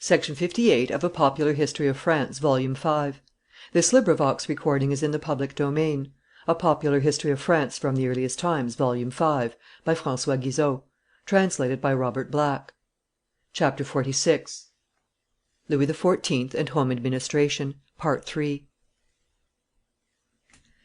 Section 58 of A Popular History of France, Volume 5. This recording is in the public domain. A Popular History of France from the Earliest Times, Volume 5, by François Guizot. Translated by Robert Black. CHAPTER XLVI. Louis XIV. And Home Administration. Part 3.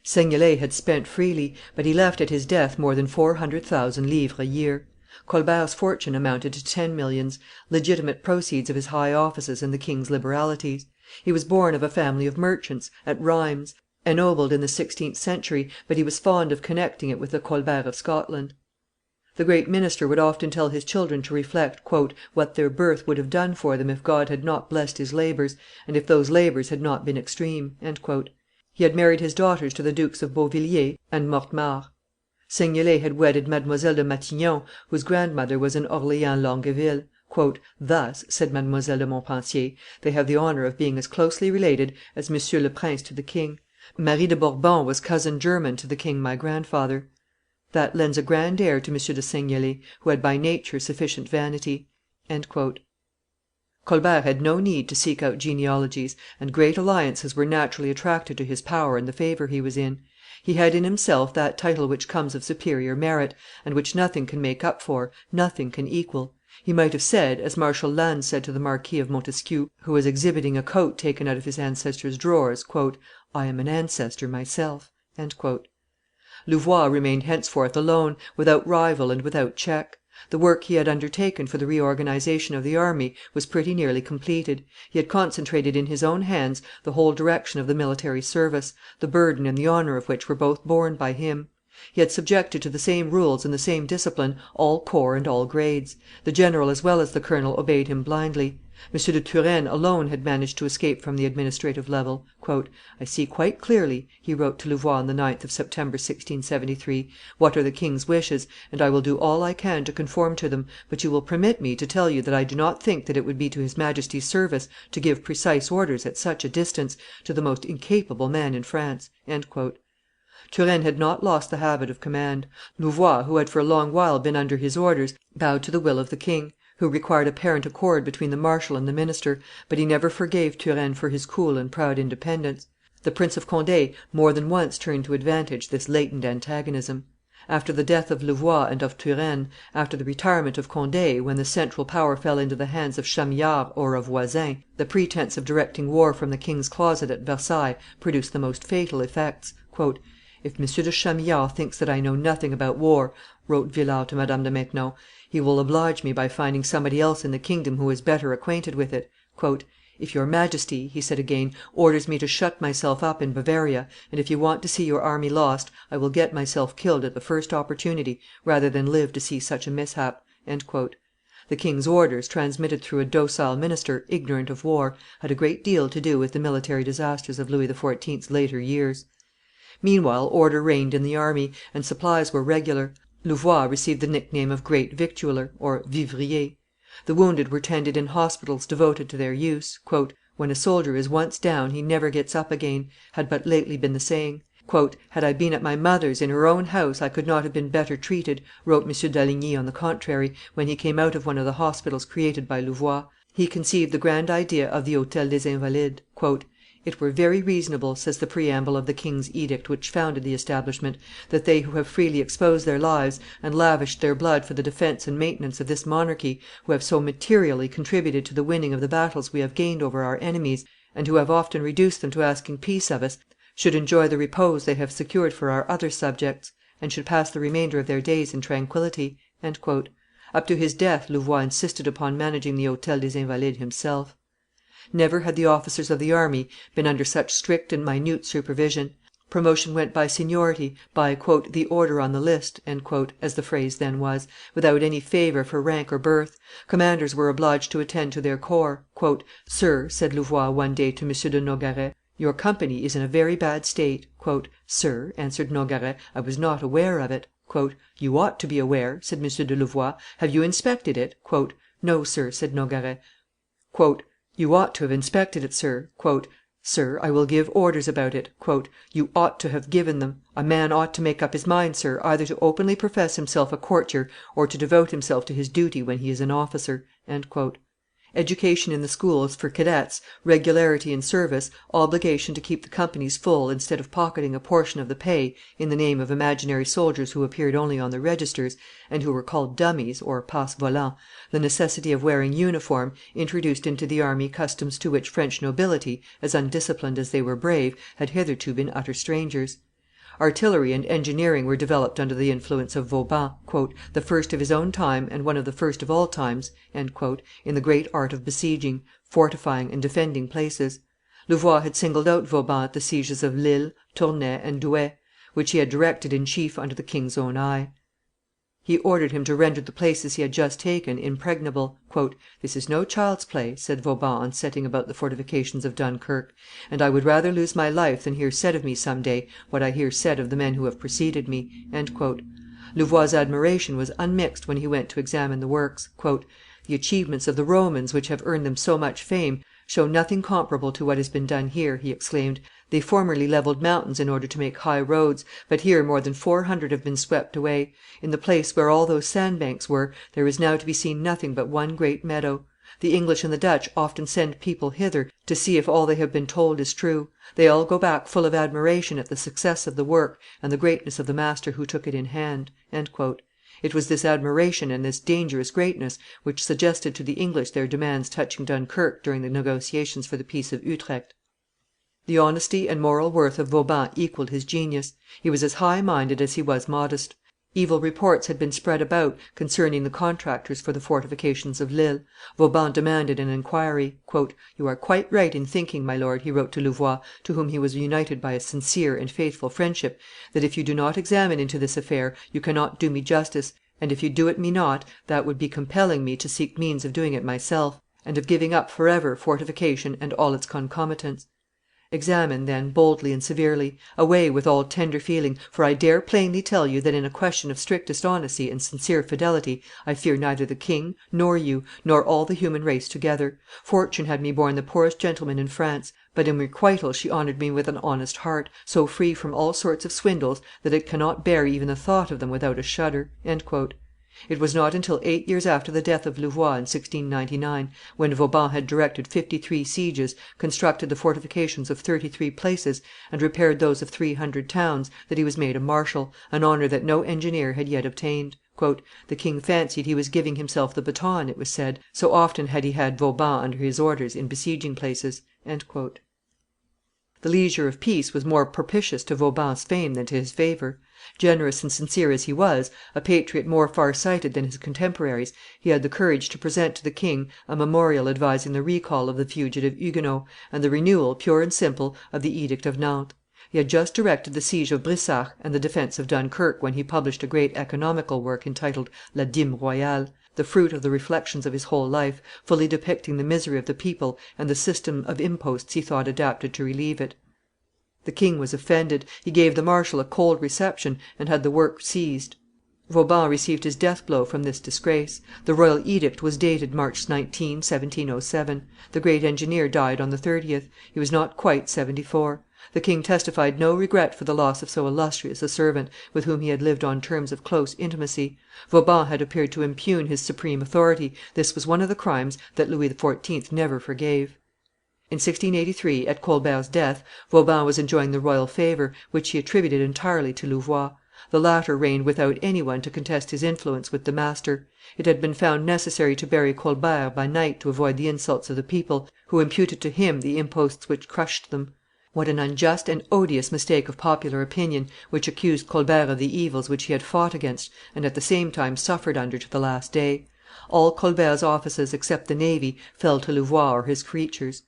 Seignelay had spent freely, but he left at his death more than 400,000 livres a year. Colbert's fortune amounted to 10 millions, legitimate proceeds of his high offices and the king's liberalities. He was born of a family of merchants, at Rheims, ennobled in the 16th century, but he was fond of connecting it with the Colbert of Scotland. The great minister would often tell his children to reflect "what their birth would have done for them if God had not blessed his labors, and if those labors had not been extreme." He had married his daughters to the Dukes of Beauvilliers and Mortemart. Seignelay had wedded Mademoiselle de Matignon, whose grandmother was an Orleans Longueville. "Thus," said Mademoiselle de Montpensier, "they have the honor of being as closely related as Monsieur le Prince to the king. Marie de Bourbon was cousin german to the king my grandfather. That lends a grand air to M. de Seignelay, who had by nature sufficient vanity." Colbert had no need to seek out genealogies, and great alliances were naturally attracted to his power and the favor he was in. He had in himself that title which comes of superior merit, and which nothing can make up for, nothing can equal. He might have said, as Marshal Lannes said to the Marquis of Montesquieu, who was exhibiting a coat taken out of his ancestor's drawers, "I am an ancestor myself." Louvois remained henceforth alone, without rival and without check. The work he had undertaken for the reorganization of the army was pretty nearly completed; he had concentrated in his own hands the whole direction of the military service, the burden and the honor of which were both borne by him. He had subjected to the same rules and the same discipline all corps and all grades; the general as well as the colonel obeyed him blindly. M. de Turenne alone had managed to escape from the administrative level. "I see quite clearly," he wrote to Louvois on the 9th of September, 1673, "what are the king's wishes, and I will do all I can to conform to them, but you will permit me to tell you that I do not think that it would be to his Majesty's service to give precise orders, at such a distance, to the most incapable man in France." Turenne had not lost the habit of command. Louvois, who had for a long while been under his orders, bowed to the will of the king, who required apparent accord between the marshal and the minister, but he never forgave Turenne for his cool and proud independence. The Prince of Conde more than once turned to advantage this latent antagonism. After the death of Louvois and of Turenne, after the retirement of Conde, when the central power fell into the hands of Chamillard or of Voysin, the pretence of directing war from the king's closet at Versailles produced the most fatal effects. "If M. de Chamillard thinks that I know nothing about war," wrote Villars to Madame de Maintenon, "he will oblige me by finding somebody else in the kingdom who is better acquainted with it. If your Majesty," he said again, "orders me to shut myself up in Bavaria, and if you want to see your army lost, I will get myself killed at the first opportunity, rather than live to see such a mishap." The king's orders, transmitted through a docile minister, ignorant of war, had a great deal to do with the military disasters of Louis XIV.'s later years. Meanwhile order reigned in the army, and supplies were regular. Louvois received the nickname of Great Victualler (Vivrier). The wounded were tended in hospitals devoted to their use. "When a soldier is once down he never gets up again," had but lately been the saying. "Had I been at my mother's, in her own house, I could not have been better treated," wrote M. d'Alligny on the contrary, when he came out of one of the hospitals created by Louvois. He conceived the grand idea of the Hotel des Invalides. "It were very reasonable," says the preamble of the king's edict which founded the establishment, "that they who have freely exposed their lives and lavished their blood for the defence and maintenance of this monarchy, who have so materially contributed to the winning of the battles we have gained over our enemies, and who have often reduced them to asking peace of us, should enjoy the repose they have secured for our other subjects, and should pass the remainder of their days in tranquillity." Up to his death Louvois insisted upon managing the Hotel des Invalides himself. Never had the officers of the army been under such strict and minute supervision. Promotion went by seniority, by "the order on the list," as the phrase then was, without any favor for rank or birth. Commanders were obliged to attend to their corps. "Sir," said Louvois one day to M. de Nogaret, "your company is in a very bad state." "Sir," answered Nogaret, "I was not aware of it." "You ought to be aware," said M. de Louvois: "have you inspected it?" "No, sir," said Nogaret. "You ought to have inspected it, sir." "Sir, I will give orders about it." "You ought to have given them. A man ought to make up his mind, sir, either to openly profess himself a courtier or to devote himself to his duty when he is an officer." Education in the schools for cadets, regularity in service, obligation to keep the companies full instead of pocketing a portion of the pay in the name of imaginary soldiers who appeared only on the registers, and who were called dummies (passe volants), the necessity of wearing uniform, introduced into the army customs to which French nobility, as undisciplined as they were brave, had hitherto been utter strangers. Artillery and engineering were developed under the influence of Vauban, "the first of his own time and one of the first of all times," in the great art of besieging, fortifying, and defending places. Louvois had singled out Vauban at the sieges of Lille, Tournai, and Douai, which he had directed in chief under the king's own eye. He ordered him to render the places he had just taken impregnable. "This is no child's play," said Vauban on setting about the fortifications of Dunkerque, "and I would rather lose my life than hear said of me some day what I hear said of the men who have preceded me." Louvois' admiration was unmixed when he went to examine the works. "The achievements of the Romans, which have earned them so much fame, show nothing comparable to what has been done here," he exclaimed. "They formerly levelled mountains in order to make high roads, but here more than 400 have been swept away. In the place where all those sandbanks were, there is now to be seen nothing but one great meadow. The English and the Dutch often send people hither to see if all they have been told is true. They all go back full of admiration at the success of the work and the greatness of the master who took it in hand." It was this admiration and this dangerous greatness which suggested to the English their demands touching Dunkerque during the negotiations for the peace of Utrecht. The honesty and moral worth of Vauban equalled his genius; he was as high minded as he was modest. Evil reports had been spread about concerning the contractors for the fortifications of Lille. Vauban demanded an inquiry. "You are quite right in thinking, my lord," he wrote to Louvois, to whom he was united by a sincere and faithful friendship, "that if you do not examine into this affair, you cannot do me justice, and if you do it me not, that would be compelling me to seek means of doing it myself, and of giving up forever fortification and all its concomitants. Examine, then, boldly and severely; away with all tender feeling, for I dare plainly tell you that in a question of strictest honesty and sincere fidelity I fear neither the king, nor you, nor all the human race together. Fortune had me born the poorest gentleman in France, but in requital she honored me with an honest heart, so free from all sorts of swindles that it cannot bear even the thought of them without a shudder." It was not until 8 years after the death of Louvois, in 1699, when Vauban had directed 53 sieges, constructed the fortifications of 33 places, and repaired those of 300 towns, that he was made a marshal, an honor that no engineer had yet obtained. "The king fancied he was giving himself the baton," it was said, "so often had he had Vauban under his orders in besieging places." The leisure of peace was more propitious to Vauban's fame than to his favor. Generous and sincere as he was, a patriot more far sighted than his contemporaries, he had the courage to present to the king a memorial advising the recall of the fugitive Huguenots, and the renewal, pure and simple, of the Edict of Nantes. He had just directed the siege of Brisach and the defence of Dunkerque when he published a great economical work entitled La Dîme Royale, the fruit of the reflections of his whole life, fully depicting the misery of the people and the system of imposts he thought adapted to relieve it. The king was offended; he gave the marshal a cold reception, and had the work seized. Vauban received his death blow from this disgrace. The royal edict was dated March 19, 1707. The great engineer died on the 30th; he was not quite 74. The king testified no regret for the loss of so illustrious a servant, with whom he had lived on terms of close intimacy. Vauban had appeared to impugn his supreme authority; this was one of the crimes that Louis XIV. Never forgave. In 1683, at Colbert's death, Vauban was enjoying the royal favor, which he attributed entirely to Louvois. The latter reigned without any one to contest his influence with the master. It had been found necessary to bury Colbert by night to avoid the insults of the people, who imputed to him the imposts which crushed them. What an unjust and odious mistake of popular opinion, which accused Colbert of the evils which he had fought against and at the same time suffered under to the last day! All Colbert's offices, except the navy, fell to Louvois or his creatures.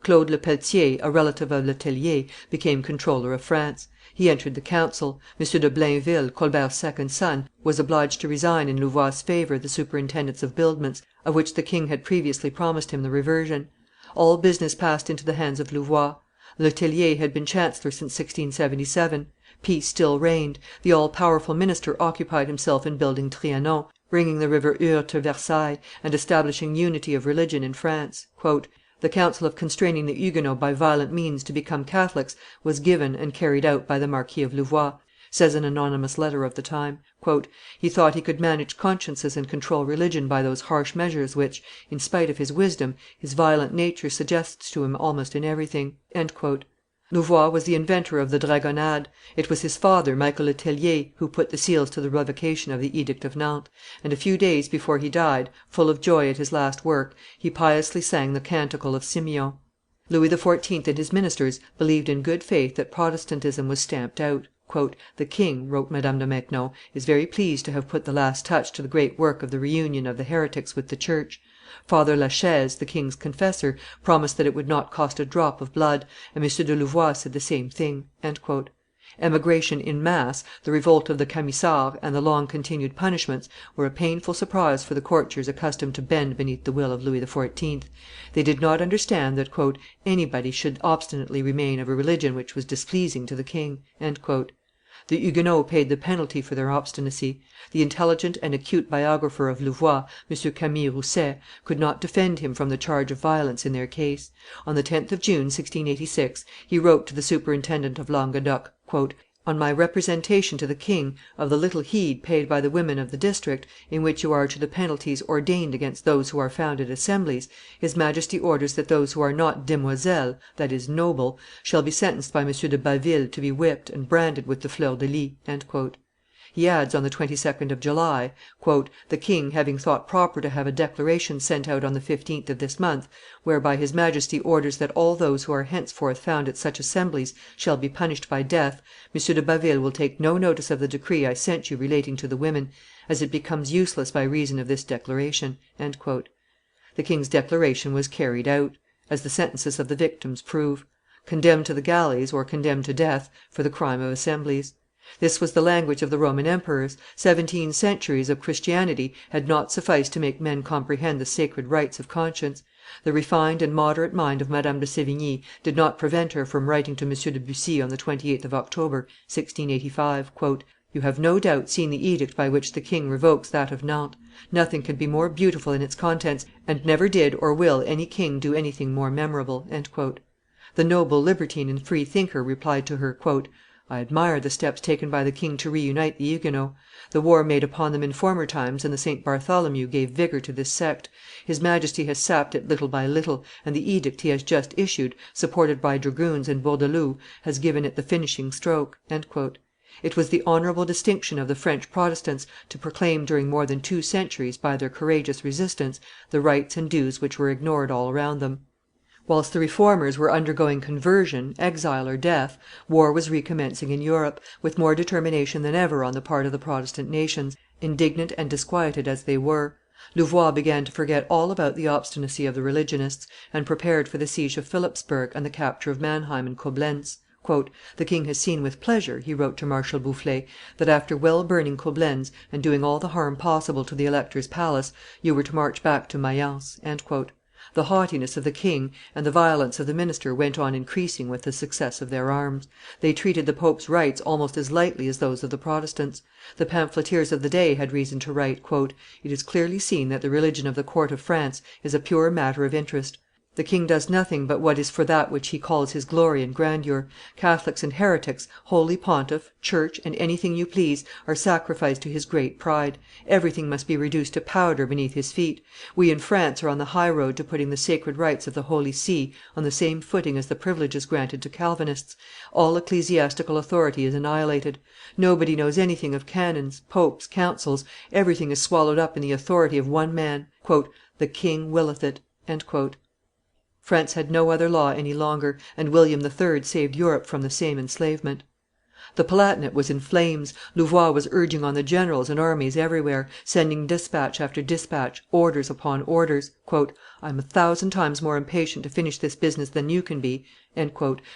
Claude Lepelletier, a relative of Le Tellier, became comptroller of France. He entered the council. M. de Blainville, Colbert's second son, was obliged to resign in Louvois' favor the superintendence of buildments, of which the king had previously promised him the reversion. All business passed into the hands of Louvois. Le Tellier had been chancellor since 1677. Peace still reigned. The all powerful minister occupied himself in building Trianon, bringing the river Eure to Versailles, and establishing unity of religion in France. "The counsel of constraining the Huguenots by violent means to become Catholics was given and carried out by the Marquis of Louvois. says an anonymous letter of the time. "He thought he could manage consciences and control religion by those harsh measures which, in spite of his wisdom, his violent nature suggests to him almost in everything." Louvois was the inventor of the dragonnades; it was his father, Michael Le Tellier, who put the seals to the revocation of the Edict of Nantes; and a few days before he died, full of joy at his last work, he piously sang the canticle of Simeon. Louis XIV. And his ministers believed in good faith that Protestantism was stamped out. "The king," wrote Madame de Maintenon, "is very pleased to have put the last touch to the great work of the reunion of the heretics with the church. Father La Chaise, the king's confessor, promised that it would not cost a drop of blood, and M. de Louvois said the same thing." Emigration in mass, the revolt of the Camisards, and the long continued punishments, were a painful surprise for the courtiers accustomed to bend beneath the will of Louis XIV. They did not understand that "anybody should obstinately remain of a religion which was displeasing to the king." The Huguenots paid the penalty for their obstinacy. The intelligent and acute biographer of Louvois, M. Camille Rousset, could not defend him from the charge of violence in their case. On the 10th of June, 1686, he wrote to the superintendent of Languedoc, "On my representation to the king of the little heed paid by the women of the district, in which you are to the penalties ordained against those who are found at assemblies, his Majesty orders that those who are not demoiselles (that is, noble) shall be sentenced by M. de Baville to be whipped and branded with the fleur de lis." He adds, on the 22d of July, "The king having thought proper to have a declaration sent out on the 15th of this month, whereby his Majesty orders that all those who are henceforth found at such assemblies shall be punished by death, M. de Baville will take no notice of the decree I sent you relating to the women, as it becomes useless by reason of this declaration." The king's declaration was carried out, as the sentences of the victims prove: condemned to the galleys, or condemned to death, for the crime of assemblies. This was the language of the Roman emperors; 17 centuries of Christianity had not sufficed to make men comprehend the sacred rights of conscience. The refined and moderate mind of Madame de Sevigne did not prevent her from writing to M. de Bussy on the 28th of October, 1685, "You have no doubt seen the edict by which the king revokes that of Nantes; nothing can be more beautiful in its contents, and never did or will any king do anything more memorable." The noble libertine and free thinker replied to her, "I admire the steps taken by the king to reunite the Huguenots. The war made upon them in former times and the St. Bartholomew gave vigor to this sect; his Majesty has sapped it little by little, and the edict he has just issued, supported by dragoons and Bourdaloue, has given it the finishing stroke." It was the honorable distinction of the French Protestants to proclaim during more than 2 centuries, by their courageous resistance, the rights and dues which were ignored all around them. Whilst the Reformers were undergoing conversion, exile, or death, war was recommencing in Europe, with more determination than ever on the part of the Protestant nations, indignant and disquieted as they were. Louvois began to forget all about the obstinacy of the religionists, and prepared for the siege of Philipsburg and the capture of Manheim and Coblentz. "The king has seen with pleasure," he wrote to Marshal Boufflers, "that after well burning Coblentz, and doing all the harm possible to the elector's palace, you were to march back to Mayence." The haughtiness of the king and the violence of the minister went on increasing with the success of their arms; they treated the pope's rights almost as lightly as those of the Protestants. The pamphleteers of the day had reason to write, "It is clearly seen that the religion of the court of France is a pure matter of interest. The king does nothing but what is for that which he calls his glory and grandeur; Catholics and heretics, holy pontiff, church, and anything you please, are sacrificed to his great pride; everything must be reduced to powder beneath his feet; we in France are on the high road to putting the sacred rights of the Holy See on the same footing as the privileges granted to Calvinists; all ecclesiastical authority is annihilated; nobody knows anything of canons, popes, councils; everything is swallowed up in the authority of one man: the king willeth it." France had no other law any longer, and William III. saved Europe from the same enslavement. The Palatinate was in flames; Louvois was urging on the generals and armies everywhere, sending despatch after despatch, orders upon orders. "I am 1,000 times more impatient to finish this business than you can be,"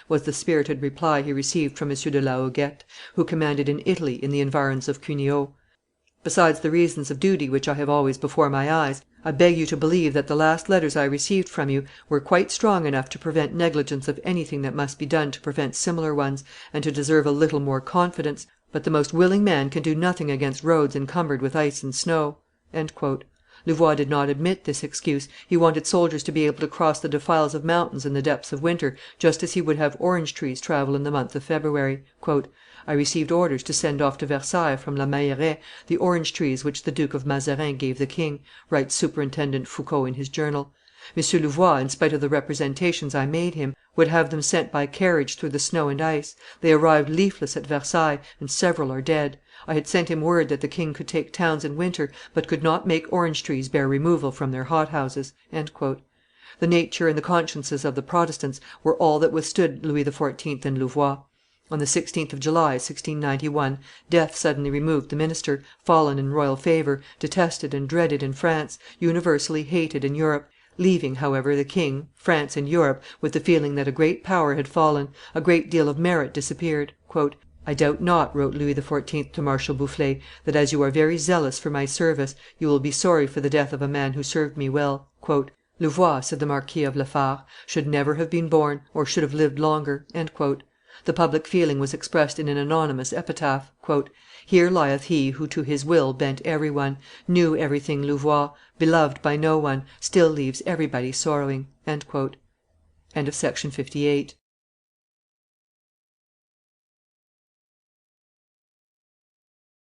was the spirited reply he received from M. de la Hoguette, who commanded in Italy in the environs of Cuneo. "Besides the reasons of duty which I have always before my eyes, I beg you to believe that the last letters I received from you were quite strong enough to prevent negligence of anything that must be done to prevent similar ones, and to deserve a little more confidence; but the most willing man can do nothing against roads encumbered with ice and snow." Louvois did not admit this excuse; he wanted soldiers to be able to cross the defiles of mountains in the depths of winter just as he would have orange trees travel in the month of February. I received orders to send off to Versailles from La Meilleraye the orange trees which the Duke of Mazarin gave the king," writes Superintendent Foucauld in his journal. "M. Louvois, in spite of the representations I made him, would have them sent by carriage through the snow and ice; they arrived leafless at Versailles, and several are dead. I had sent him word that the king could take towns in winter, but could not make orange trees bear removal from their hothouses." The nature and the consciences of the Protestants were all that withstood Louis XIV. And Louvois. On the 16th of July, 1691, death suddenly removed the minister, fallen in royal favor, detested and dreaded in France, universally hated in Europe, leaving, however, the king, France, and Europe with the feeling that a great power had fallen, a great deal of merit disappeared. "I doubt not," wrote Louis XIV. To Marshal Boufflers, "that, as you are very zealous for my service, you will be sorry for the death of a man who served me well." "Louvois," said the Marquis of La Fare, "should never have been born, or should have lived longer." The public feeling was expressed in an anonymous epitaph: "Here lieth he who to his will bent every one, knew everything Louvois, beloved by no one, still leaves everybody sorrowing." Section 58.